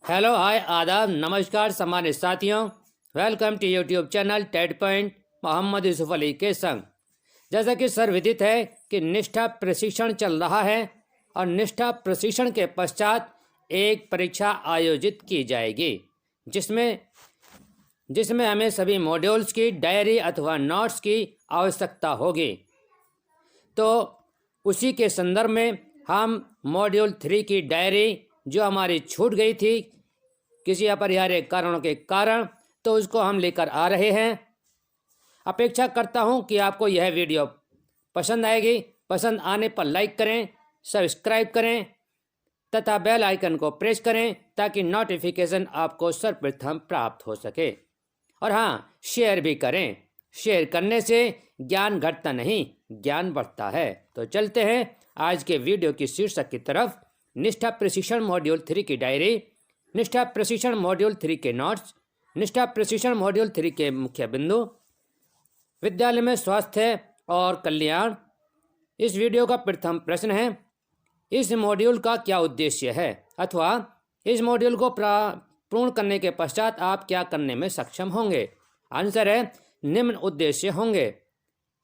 Hello hi आदाब नमस्कार सम्मानित साथियों। Welcome to YouTube channel Ted point Mohammad Yusuf Ali के संग। जैसा कि सर्वविदित है कि निष्ठा प्रशिक्षण चल रहा है और निष्ठा प्रशिक्षण के पश्चात एक परीक्षा आयोजित की जाएगी जिसमें हमें सभी मॉड्यूल्स की डायरी अथवा नोट्स की आवश्यकता होगी। तो उसी के संदर्भ में हम मॉड्यूल 3 की डायरी जो हमारी छूट गई थी किसी अपरिहार्य कारणों के कारण, तो उसको हम लेकर आ रहे हैं। अपेक्षा करता हूं कि आपको यह वीडियो पसंद आएगी। पसंद आने पर लाइक करें, सब्सक्राइब करें तथा बेल आइकन को प्रेस करें ताकि नोटिफिकेशन आपको सर्वप्रथम प्राप्त हो सके। और हाँ, शेयर भी करें। शेयर करने से ज्ञान घटता नहीं, ज्ञान बढ़ता है। तो चलते हैं आज के वीडियो की शीर्षक की तरफ। निष्ठा प्रशिक्षण मॉड्यूल 3 की डायरी, निष्ठा प्रशिक्षण मॉड्यूल 3 के नोट्स, निष्ठा प्रशिक्षण मॉड्यूल 3 के मुख्य बिंदु, विद्यालय में स्वास्थ्य और कल्याण। इस वीडियो का प्रथम प्रश्न है, इस मॉड्यूल का क्या उद्देश्य है अथवा इस मॉड्यूल को पूर्ण करने के पश्चात आप क्या करने में सक्षम होंगे। आंसर है, निम्न उद्देश्य होंगे।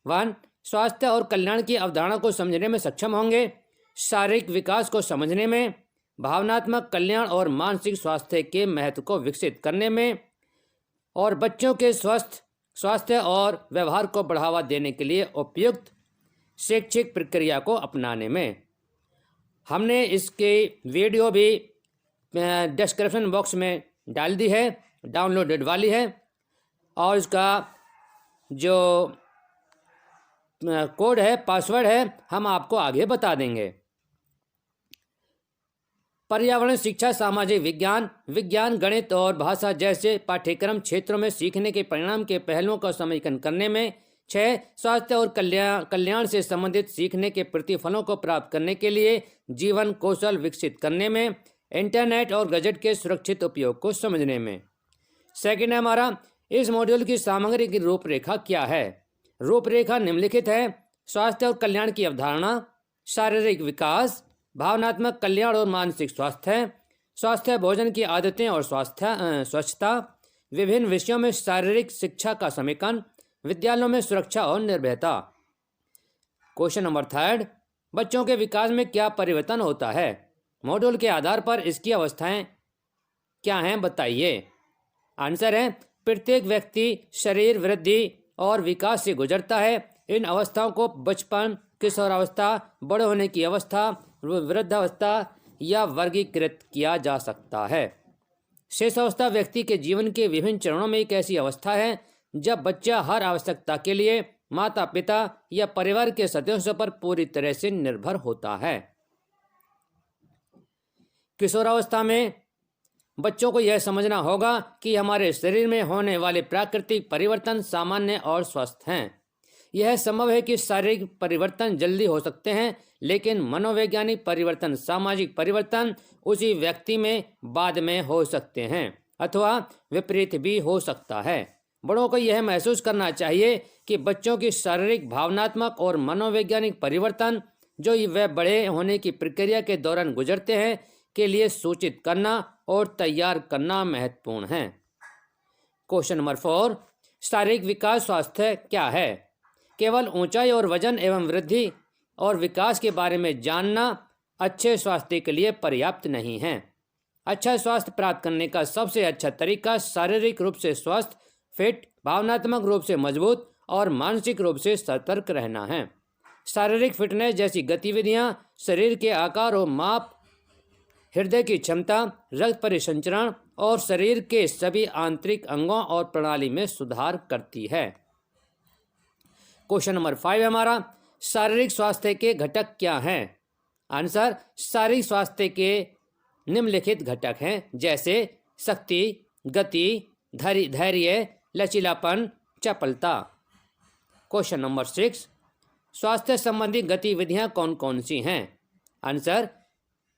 1. स्वास्थ्य और कल्याण की अवधारणा को समझने में सक्षम होंगे, शारीरिक विकास को समझने में, भावनात्मक कल्याण और मानसिक स्वास्थ्य के महत्व को विकसित करने में और बच्चों के स्वास्थ्य और व्यवहार को बढ़ावा देने के लिए उपयुक्त शैक्षिक प्रक्रिया को अपनाने में। हमने इसकी वीडियो भी डिस्क्रिप्शन बॉक्स में डाल दी है, डाउनलोडेड वाली है, और इसका जो कोड है, पासवर्ड है, हम आपको आगे बता देंगे। पर्यावरण शिक्षा, सामाजिक विज्ञान, गणित और भाषा जैसे पाठ्यक्रम क्षेत्रों में सीखने के परिणाम के पहलुओं का समीक्षण करने में। 6. स्वास्थ्य और कल्याण से संबंधित सीखने के प्रतिफलों को प्राप्त करने के लिए जीवन कौशल विकसित करने में। इंटरनेट और गैजेट के सुरक्षित उपयोग को समझने में। सेकंड है हमारा, इस मॉड्यूल की सामग्री की रूपरेखा क्या है। रूपरेखा निम्नलिखित है। स्वास्थ्य और कल्याण की अवधारणा, शारीरिक विकास, भावनात्मक कल्याण और मानसिक स्वास्थ्य, भोजन की आदतें और स्वच्छता, विभिन्न विषयों में शारीरिक शिक्षा का समेकन, विद्यालयों में सुरक्षा और निर्भयता। क्वेश्चन नंबर 3, बच्चों के विकास में क्या परिवर्तन होता है। मॉड्यूल के आधार पर इसकी अवस्थाएं क्या हैं बताइए। आंसर है, प्रत्येक व्यक्ति शरीर वृद्धि और विकास से गुजरता है। इन अवस्थाओं को बचपन, किशोरावस्था, बड़े होने की अवस्था, वृद्धावस्था या वर्गीकृत किया जा सकता है। शेषावस्था व्यक्ति के जीवन के विभिन्न चरणों में एक ऐसी अवस्था है जब बच्चा हर आवश्यकता के लिए माता पिता या परिवार के सदस्यों पर पूरी तरह से निर्भर होता है। किशोरावस्था में बच्चों को यह समझना होगा कि हमारे शरीर में होने वाले प्राकृतिक परिवर्तन सामान्य और स्वस्थ हैं। यह संभव है कि शारीरिक परिवर्तन जल्दी हो सकते हैं, लेकिन मनोवैज्ञानिक परिवर्तन, सामाजिक परिवर्तन उसी व्यक्ति में बाद में हो सकते हैं अथवा विपरीत भी हो सकता है। बड़ों को यह महसूस करना चाहिए कि बच्चों की शारीरिक, भावनात्मक और मनोवैज्ञानिक परिवर्तन जो वे बड़े होने की प्रक्रिया के दौरान गुजरते हैं के लिए सूचित करना और तैयार करना महत्वपूर्ण है। क्वेश्चन नंबर 4, शारीरिक विकास स्वास्थ्य क्या है। केवल ऊंचाई और वजन एवं वृद्धि और विकास के बारे में जानना अच्छे स्वास्थ्य के लिए पर्याप्त नहीं है। अच्छा स्वास्थ्य प्राप्त करने का सबसे अच्छा तरीका शारीरिक रूप से स्वस्थ, फिट, भावनात्मक रूप से मजबूत और मानसिक रूप से सतर्क रहना है। शारीरिक फिटनेस जैसी गतिविधियां शरीर के आकार और माप, हृदय की क्षमता, रक्त परिसंचरण और शरीर के सभी आंतरिक अंगों और प्रणाली में सुधार करती है। क्वेश्चन नंबर 5 हमारा, शारीरिक स्वास्थ्य के घटक क्या हैं। आंसर, शारीरिक स्वास्थ्य के निम्नलिखित घटक हैं, जैसे शक्ति, गति, धैर्य, लचीलापन, चपलता। क्वेश्चन नंबर 6, स्वास्थ्य संबंधी गतिविधियां कौन कौन सी हैं। आंसर,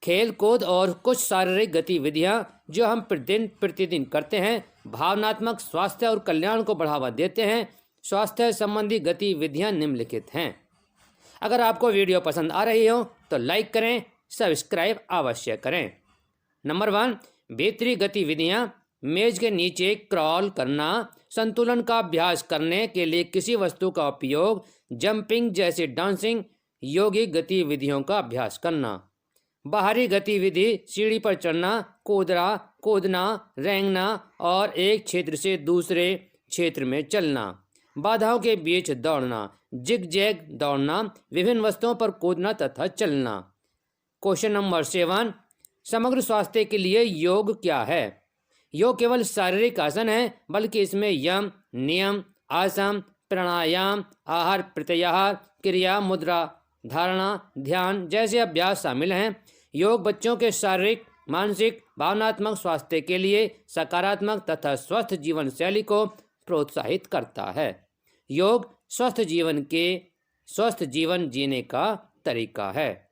खेल कूद और कुछ शारीरिक गतिविधियां जो हम प्रतिदिन करते हैं भावनात्मक स्वास्थ्य और कल्याण को बढ़ावा देते हैं। स्वास्थ्य संबंधी गतिविधियां निम्नलिखित हैं। अगर आपको वीडियो पसंद आ रही हो तो लाइक करें, सब्सक्राइब अवश्य करें। नंबर 1, भीतरी गतिविधियां, मेज के नीचे क्रॉल करना, संतुलन का अभ्यास करने के लिए किसी वस्तु का उपयोग, जंपिंग जैसी डांसिंग योगिक गतिविधियों का अभ्यास करना। बाहरी गतिविधि, सीढ़ी पर चढ़ना, कूदना, रेंगना और एक क्षेत्र से दूसरे क्षेत्र में चलना। बाधाओं के बीच दौड़ना, जिग-जैग दौड़ना, विभिन्न वस्तुओं पर कूदना तथा चलना। क्वेश्चन नंबर 7, समग्र स्वास्थ्य के लिए योग क्या है? योग केवल शारीरिक आसन है, बल्कि इसमें यम, नियम, आसन, प्राणायाम, आहार प्रत्याहार, क्रिया, मुद्रा धारणा, ध्यान जैसे अभ्यास शामिल हैं। योग बच्चों के शारीरिक, मानसिक, भावनात्मक स्वास्थ्य के लिए सकारात्मक तथा स्वस्थ जीवन शैली को प्रोत्साहित करता है। योग स्वस्थ जीवन जीने का तरीका है।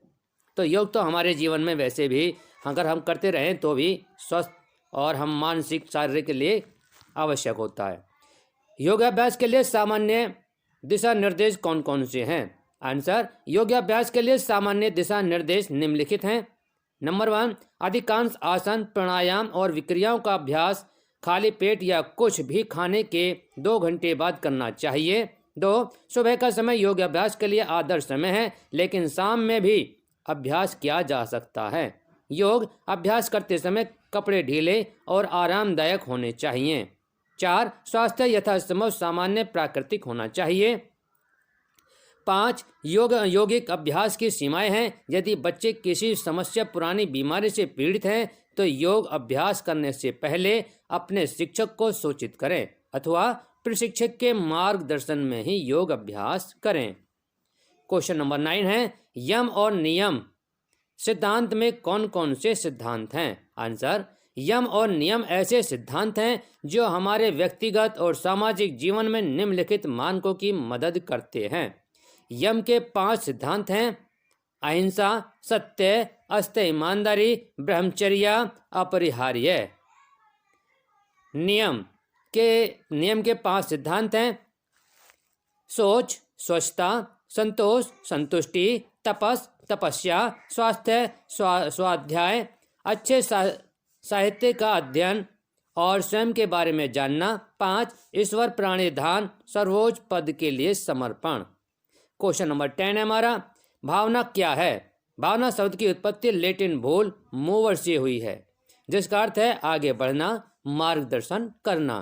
तो योग तो हमारे जीवन में वैसे भी अगर हम करते रहें तो भी स्वस्थ और हम मानसिक, शारीरिक के लिए आवश्यक होता है। योगाभ्यास के लिए सामान्य दिशा निर्देश कौन कौन से हैं? आंसर, योगाभ्यास के लिए सामान्य दिशा निर्देश निम्नलिखित हैं। नंबर 1, अधिकांश आसन, प्राणायाम और विक्रियाओं का अभ्यास खाली पेट या कुछ भी खाने के 2 घंटे बाद करना चाहिए। 2, सुबह का समय योगाभ्यास के लिए आदर्श समय है, लेकिन शाम में भी अभ्यास किया जा सकता है। योग अभ्यास करते समय कपड़े ढीले और आरामदायक होने चाहिए। 4, स्वास्थ्य यथासंभव सामान्य प्राकृतिक होना चाहिए। 5, यौगिक अभ्यास की सीमाएं हैं। यदि बच्चे किसी समस्या, पुरानी बीमारी से पीड़ित हैं तो योग अभ्यास करने से पहले अपने शिक्षक को सूचित करें अथवा प्रशिक्षक के मार्गदर्शन में ही योग अभ्यास करें। क्वेश्चन नंबर 9 है, यम और नियम सिद्धांत में कौन कौन से सिद्धांत हैं? आंसर, यम और नियम ऐसे सिद्धांत हैं जो हमारे व्यक्तिगत और सामाजिक जीवन में निम्नलिखित मानकों की मदद करते हैं। यम के 5 सिद्धांत हैं: अहिंसा, सत्य, अस्तेय ईमानदारी, ब्रह्मचर्य, अपरिहार्य। नियम के 5 सिद्धांत हैं: सोच, स्वच्छता, संतोष, संतुष्टि, तपस्या, स्वास्थ्य, स्वाध्याय, अच्छे साहित्य का अध्ययन और स्वयं के बारे में जानना। 5, ईश्वर प्राणिधान, सर्वोच्च पद के लिए समर्पण। क्वेश्चन नंबर 10 है हमारा, भावना क्या है? भावना शब्द की उत्पत्ति लैटिन भूल मूवर से हुई है, जिसका अर्थ है आगे बढ़ना, मार्गदर्शन करना।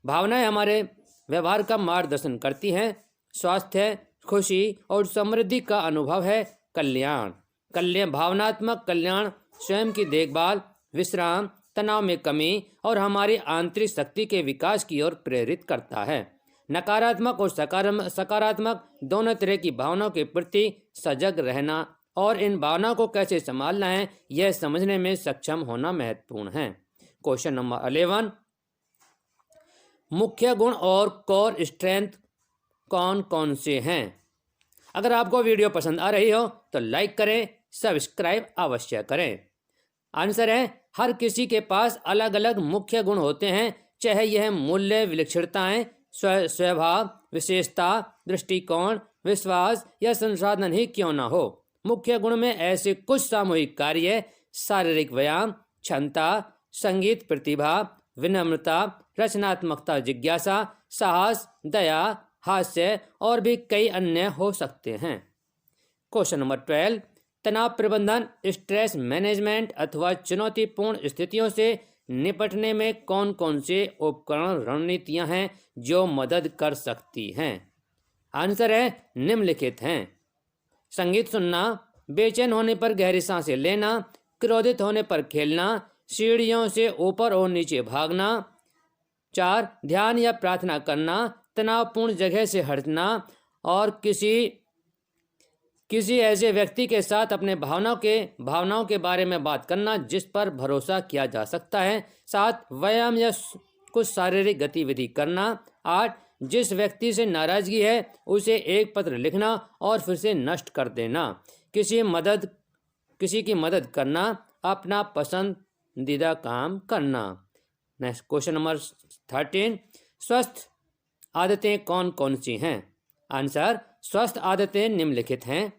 भावनाएं हमारे व्यवहार का मार्गदर्शन करती हैं। स्वास्थ्य, खुशी और समृद्धि का अनुभव है। कल्याण, भावनात्मक कल्याण स्वयं की देखभाल, विश्राम, तनाव में कमी और हमारी आंतरिक शक्ति के विकास की ओर प्रेरित करता है। नकारात्मक और सकारात्मक दोनों तरह की भावनाओं के प्रति सजग रहना और इन भावनाओं को कैसे संभालना है, यह समझने में सक्षम होना महत्वपूर्ण है। क्वेश्चन नंबर 11, मुख्य गुण और कोर स्ट्रेंथ कौन कौन से हैं? अगर आपको वीडियो पसंद आ रही हो तो लाइक करें, सब्सक्राइब अवश्य करें। आंसर है, हर किसी के पास अलग अलग मुख्य गुण होते हैं, चाहे यह मूल्य, विलक्षणताएं, स्वभाव, विशेषता, दृष्टिकोण, विश्वास या संसाधन ही क्यों न हो। मुख्य गुण में ऐसे कुछ सामूहिक कार्य, शारीरिक व्यायाम, क्षमता, संगीत प्रतिभा, विनम्रता, रचनात्मकता, जिज्ञासा, साहस, दया, हास्य और भी कई अन्य हो सकते हैं। क्वेश्चन नंबर 12, तनाव प्रबंधन, स्ट्रेस मैनेजमेंट अथवा चुनौतीपूर्ण स्थितियों से निपटने में कौन कौन से उपकरण, रणनीतियां हैं जो मदद कर सकती हैं? आंसर है, निम्नलिखित हैं: संगीत सुनना, बेचैन होने पर गहरी सांसें लेना, क्रोधित होने पर खेलना, सीढ़ियों से ऊपर और नीचे भागना। 4, ध्यान या प्रार्थना करना, तनावपूर्ण जगह से हटना और किसी ऐसे व्यक्ति के साथ अपने भावनाओं के बारे में बात करना जिस पर भरोसा किया जा सकता है। 7, व्यायाम या कुछ शारीरिक गतिविधि करना। 8, जिस व्यक्ति से नाराजगी है उसे एक पत्र लिखना और फिर से नष्ट कर देना। किसी की मदद करना, अपना पसंदीदा काम करना। नेक्स्ट क्वेश्चन नंबर 13, स्वस्थ आदतें कौन कौन सी हैं? आंसर, स्वस्थ आदतें निम्नलिखित हैं।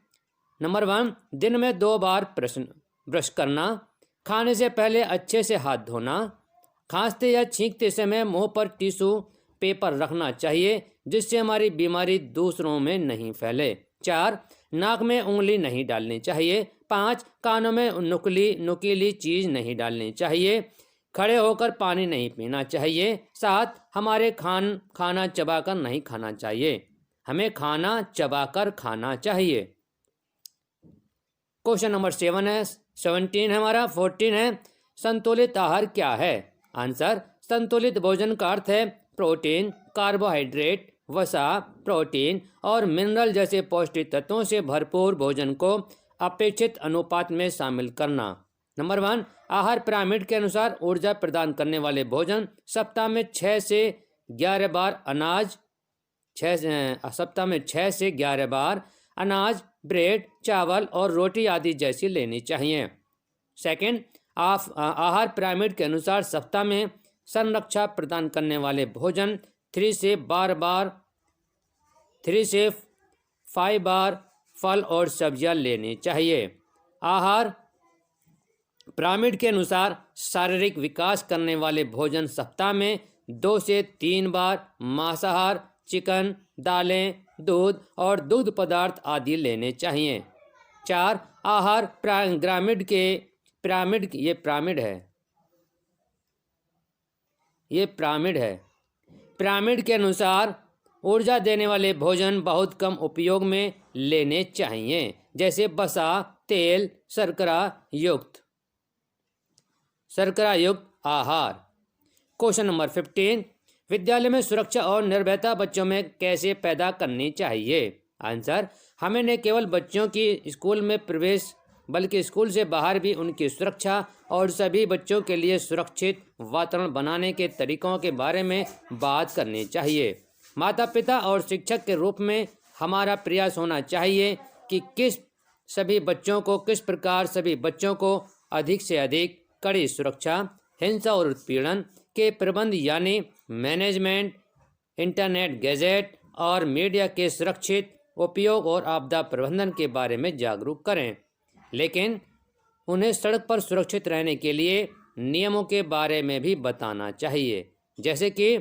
नंबर 1, दिन में 2 बार ब्रश करना। खाने से पहले अच्छे से हाथ धोना। खांसते या छींकते समय मुंह पर टिश्यू पेपर रखना चाहिए जिससे हमारी बीमारी दूसरों में नहीं फैले। 4, नाक में उंगली नहीं डालनी चाहिए। 5, कानों में नुकीली चीज नहीं डालनी चाहिए। खड़े होकर पानी नहीं पीना चाहिए। 7, हमारे खाना चबाकर नहीं खाना चाहिए। हमें खाना चबाकर खाना चाहिए। क्वेश्चन नंबर 17 है हमारा। 14 है, संतुलित आहार क्या है? आंसर, संतुलित भोजन का अर्थ है प्रोटीन, कार्बोहाइड्रेट, वसा, प्रोटीन और मिनरल जैसे पौष्टिक तत्वों से भरपूर भोजन को अपेक्षित अनुपात में शामिल करना। नंबर 1, आहार पिरामिड के अनुसार ऊर्जा प्रदान करने वाले भोजन सप्ताह में 6 से 11 बार अनाज, सप्ताह में 6 से 11 बार अनाज, ब्रेड, चावल और रोटी आदि जैसी लेनी चाहिए। सेकंड, आहार पिरामिड के अनुसार सप्ताह में संरक्षा प्रदान करने वाले भोजन 3 से 5 बार फल और सब्जियां लेनी चाहिए। आहार पिरामिड के अनुसार शारीरिक विकास करने वाले भोजन सप्ताह में 2 से 3 बार मांसाहार, चिकन, दालें, दूध और दूध पदार्थ आदि लेने चाहिए। 4, आहार पिरामिड पिरामिड के अनुसार ऊर्जा देने वाले भोजन बहुत कम उपयोग में लेने चाहिए, जैसे वसा, तेल, शर्करा युक्त आहार। क्वेश्चन नंबर 15, विद्यालय में सुरक्षा और निर्भयता बच्चों में कैसे पैदा करनी चाहिए? आंसर, हमें न केवल बच्चों की स्कूल में प्रवेश बल्कि स्कूल से बाहर भी उनकी सुरक्षा और सभी बच्चों के लिए सुरक्षित वातावरण बनाने के तरीकों के बारे में बात करनी चाहिए। माता पिता और शिक्षक के रूप में हमारा प्रयास होना चाहिए कि किस प्रकार सभी बच्चों को अधिक से अधिक कड़ी सुरक्षा, हिंसा और उत्पीड़न के प्रबंध यानी मैनेजमेंट, इंटरनेट, गैजेट और मीडिया के सुरक्षित उपयोग और आपदा प्रबंधन के बारे में जागरूक करें, लेकिन उन्हें सड़क पर सुरक्षित रहने के लिए नियमों के बारे में भी बताना चाहिए, जैसे कि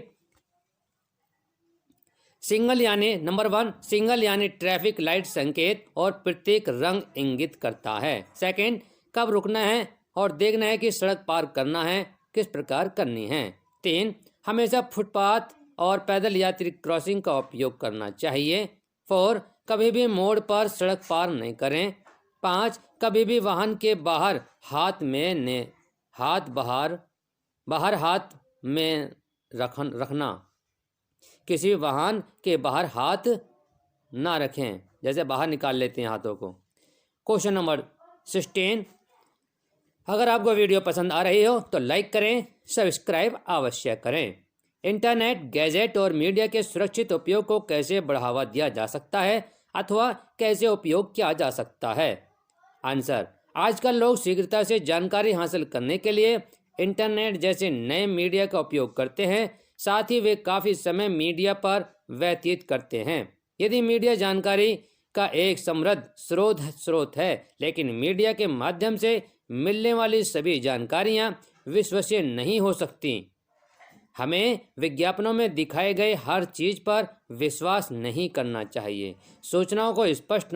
नंबर 1, सिंगल यानी ट्रैफिक लाइट संकेत और प्रत्येक रंग इंगित करता है। सेकंड, कब रुकना है और देखना है कि सड़क पार करना है किस प्रकार करनी है। 3, हमेशा फुटपाथ और पैदल यात्री क्रॉसिंग का उपयोग करना चाहिए। 4, कभी भी मोड़ पर सड़क पार नहीं करें। 5, कभी भी वाहन के बाहर हाथ में रखना, किसी भी वाहन के बाहर हाथ ना रखें, जैसे बाहर निकाल लेते हैं हाथों को। क्वेश्चन नंबर 16, अगर आपको वीडियो पसंद आ रही हो तो लाइक करें, सब्सक्राइब अवश्य करें। इंटरनेट, गैजेट और मीडिया के सुरक्षित उपयोग को कैसे बढ़ावा दिया जा सकता है अथवा कैसे उपयोग किया जा सकता है? आंसर, आजकल लोग शीघ्रता से जानकारी हासिल करने के लिए इंटरनेट जैसे नए मीडिया का उपयोग करते हैं। साथ ही वे काफ़ी समय मीडिया पर व्यतीत करते हैं। यदि मीडिया जानकारी का एक समृद्ध स्रोत है, लेकिन मीडिया के माध्यम से मिलने वाली सभी जानकारियां विश्वसनीय नहीं हो सकती। हमें विज्ञापनों में दिखाए गए हर चीज़ पर विश्वास नहीं करना चाहिए। सूचनाओं को स्पष्ट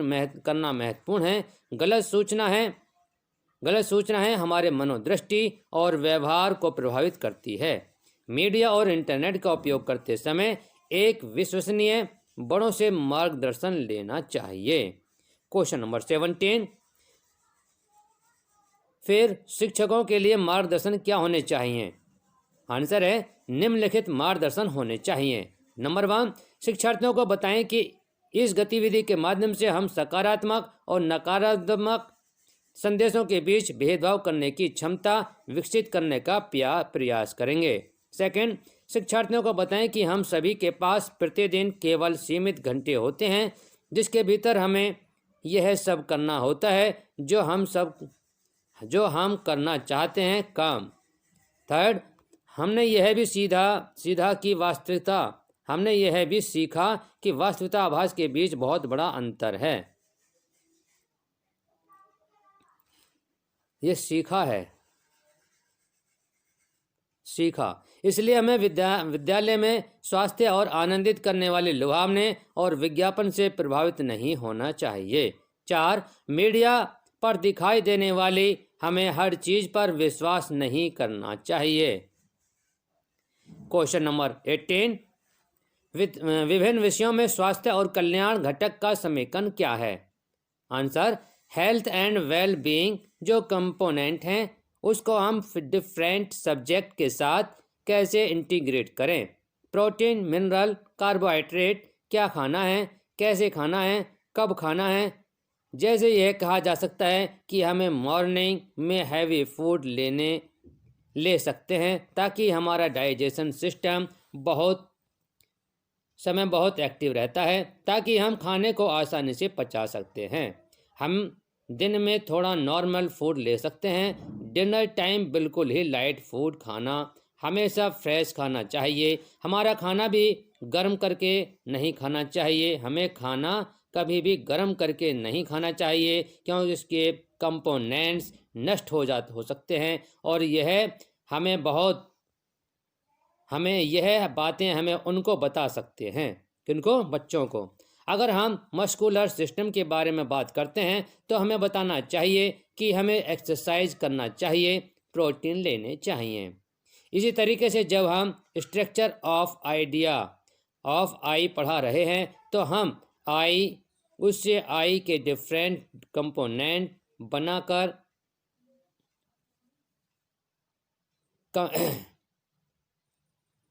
करना महत्वपूर्ण है। गलत सूचना है हमारे मनोदृष्टि और व्यवहार को प्रभावित करती है। मीडिया और इंटरनेट का उपयोग करते समय एक विश्वसनीय बड़ों से मार्गदर्शन लेना चाहिए। क्वेश्चन नंबर 17, फिर शिक्षकों के लिए मार्गदर्शन क्या होने चाहिए? आंसर है, निम्नलिखित मार्गदर्शन होने चाहिए। नंबर 1, शिक्षार्थियों को बताएं कि इस गतिविधि के माध्यम से हम सकारात्मक और नकारात्मक संदेशों के बीच भेदभाव करने की क्षमता विकसित करने का प्रयास करेंगे। सेकंड, शिक्षार्थियों को बताएं कि हम सभी के पास प्रतिदिन केवल सीमित घंटे होते हैं जिसके भीतर हमें यह सब करना होता है जो हम करना चाहते हैं काम। थर्ड, हमने यह भी सीखा कि वास्तविकता आभास के बीच बहुत बड़ा अंतर है। ये सीखा है, सीखा। इसलिए हमें विद्यालय में स्वास्थ्य और आनंदित करने वाले लुभावने और विज्ञापन से प्रभावित नहीं होना चाहिए। 4, मीडिया पर दिखाई देने वाली हमें हर चीज पर विश्वास नहीं करना चाहिए। क्वेश्चन नंबर 18, विभिन्न विषयों में स्वास्थ्य और कल्याण घटक का समीकरण क्या है? Answer, health and well being जो कंपोनेंट हैं उसको हम डिफरेंट सब्जेक्ट के साथ कैसे इंटीग्रेट करें। प्रोटीन, मिनरल, कार्बोहाइड्रेट, क्या खाना है, कैसे खाना है, कब खाना है। जैसे यह कहा जा सकता है कि हमें मॉर्निंग में हैवी फूड ले सकते हैं ताकि हमारा डाइजेशन सिस्टम बहुत एक्टिव रहता है, ताकि हम खाने को आसानी से पचा सकते हैं। हम दिन में थोड़ा नॉर्मल फूड ले सकते हैं। डिनर टाइम बिल्कुल ही लाइट फूड खाना, हमेशा फ्रेश खाना चाहिए। हमारा खाना भी गर्म करके नहीं खाना चाहिए। हमें खाना कभी भी गर्म करके नहीं खाना चाहिए क्योंकि इसके कंपोनेंट्स नष्ट हो सकते हैं और यह बातें हमें उनको बता सकते हैं। किनको? बच्चों को। अगर हम मस्कुलर सिस्टम के बारे में बात करते हैं तो हमें बताना चाहिए कि हमें एक्सरसाइज करना चाहिए, प्रोटीन लेने चाहिए। इसी तरीके से जब हम स्ट्रक्चर ऑफ आई पढ़ा रहे हैं तो हम उससे आई के डिफरेंट कंपोनेंट बनाकर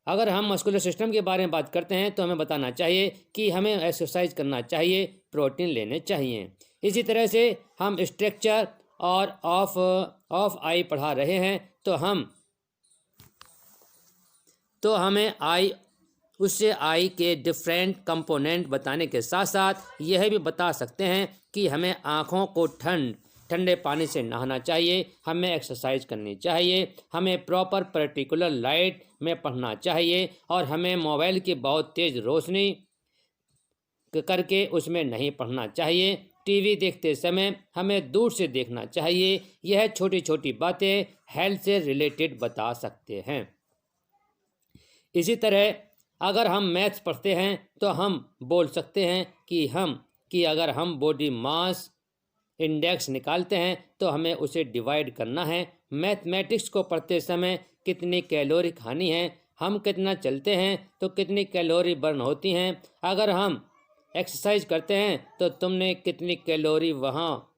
अगर हम मस्कुलर सिस्टम के बारे में बात करते हैं तो हमें बताना चाहिए कि हमें एक्सरसाइज करना चाहिए, प्रोटीन लेने चाहिए। इसी तरह से हम स्ट्रक्चर और ऑफ आई पढ़ा रहे हैं तो हमें उससे आई के डिफरेंट कंपोनेंट बताने के साथ साथ यह भी बता सकते हैं कि हमें आँखों को ठंडे पानी से नहाना चाहिए, हमें एक्सरसाइज करनी चाहिए, हमें प्रॉपर पर्टिकुलर लाइट में पढ़ना चाहिए और हमें मोबाइल की बहुत तेज़ रोशनी करके उसमें नहीं पढ़ना चाहिए। टीवी देखते समय हमें दूर से देखना चाहिए। यह छोटी छोटी बातें हेल्थ से रिलेटेड बता सकते हैं। इसी तरह अगर हम मैथ्स पढ़ते हैं तो हम बोल सकते हैं कि अगर हम बॉडी मास इंडेक्स निकालते हैं तो हमें उसे डिवाइड करना है। मैथमेटिक्स को पढ़ते समय कितनी कैलोरी खानी है, हम कितना चलते हैं तो कितनी कैलोरी बर्न होती हैं, अगर हम एक्सरसाइज करते हैं तो तुमने कितनी कैलोरी वहाँ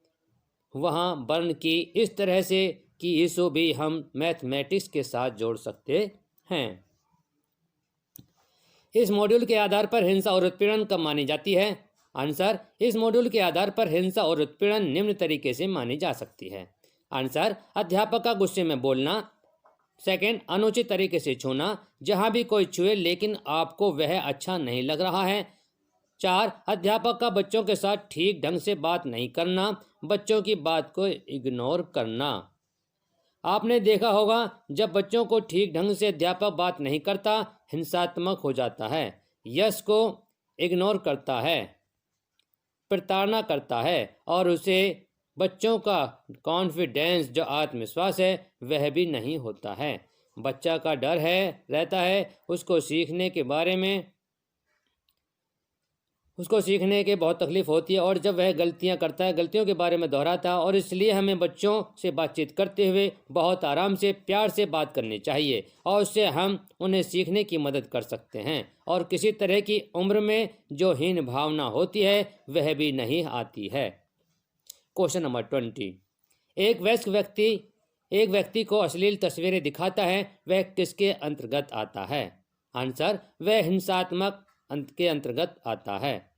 बर्न की। इस तरह से कि इसे भी हम मैथमेटिक्स के साथ जोड़ सकते हैं। इस मॉड्यूल के आधार पर हिंसा और उत्पीड़न कब मानी जाती है? आंसर, इस मॉड्यूल के आधार पर हिंसा और उत्पीड़न निम्न तरीके से मानी जा सकती है। आंसर, अध्यापक का गुस्से में बोलना। सेकंड, अनुचित तरीके से छूना, जहां भी कोई छुए लेकिन आपको वह अच्छा नहीं लग रहा है। 4, अध्यापक का बच्चों के साथ ठीक ढंग से बात नहीं करना, बच्चों की बात को इग्नोर करना। आपने देखा होगा जब बच्चों को ठीक ढंग से अध्यापक बात नहीं करता, हिंसात्मक हो जाता है, यश को इग्नोर करता है, प्रताड़ना करता है और उसे बच्चों का कॉन्फिडेंस जो आत्मविश्वास है वह भी नहीं होता है। बच्चा का डर रहता है, उसको सीखने के बहुत तकलीफ होती है और जब वह गलतियां करता है, गलतियों के बारे में दोहराता है और इसलिए हमें बच्चों से बातचीत करते हुए बहुत आराम से प्यार से बात करनी चाहिए और उससे हम उन्हें सीखने की मदद कर सकते हैं और किसी तरह की उम्र में जो हीन भावना होती है वह भी नहीं आती है। क्वेश्चन नंबर 20, एक व्यक्ति को अश्लील तस्वीरें दिखाता है, वह किसके अंतर्गत आता है? आंसर, वह हिंसात्मक के अंतर्गत आता है।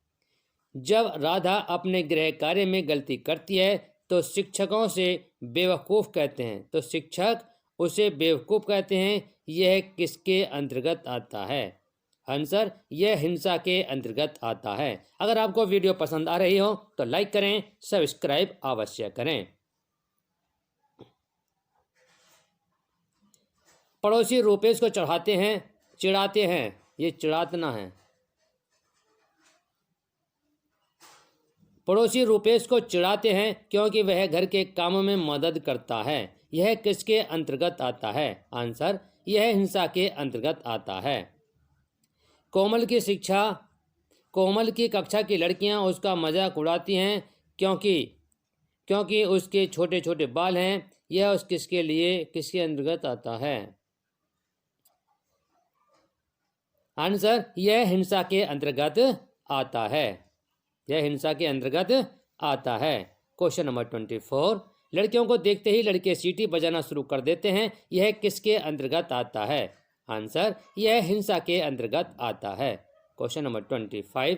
जब राधा अपने गृह कार्य में गलती करती है तो शिक्षकों से बेवकूफ़ कहते हैं, तो शिक्षक उसे बेवकूफ़ कहते हैं, यह किसके अंतर्गत आता है? आंसर, यह हिंसा के अंतर्गत आता है। अगर आपको वीडियो पसंद आ रही हो तो लाइक करें, सब्सक्राइब अवश्य करें। पड़ोसी रुपेश को चिढ़ाते हैं, ये चिढ़ातना है। पड़ोसी रुपेश को चिढ़ाते हैं क्योंकि वह घर के कामों में मदद करता है, यह किसके अंतर्गत आता है? आंसर, यह हिंसा के अंतर्गत आता है। कोमल की शिक्षा, कोमल की कक्षा की लड़कियां उसका मजाक उड़ाती हैं क्योंकि उसके छोटे छोटे बाल हैं। यह उस किसके अंतर्गत आता है? आंसर, यह हिंसा के अंतर्गत आता है। यह हिंसा के अंतर्गत आता है। क्वेश्चन नंबर 24, लड़कियों को देखते ही लड़के सीटी बजाना शुरू कर देते हैं, यह किसके अंतर्गत आता है? आंसर, यह हिंसा के अंतर्गत आता है। क्वेश्चन नंबर 25,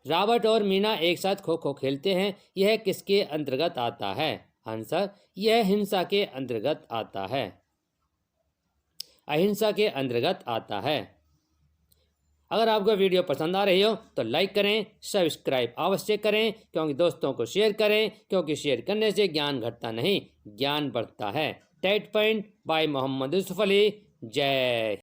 रॉबर्ट और मीना एक साथ खो खो खेलते हैं, यह किसके अंतर्गत आता है? आंसर, यह हिंसा के अंतर्गत आता है, अहिंसा के अंतर्गत आता है। अगर आपको वीडियो पसंद आ रही हो तो लाइक करें, सब्सक्राइब अवश्य करें, क्योंकि दोस्तों को शेयर करें, क्योंकि शेयर करने से ज्ञान घटता नहीं, ज्ञान बढ़ता है। TET point by Mohammad Yusuf Ali. जय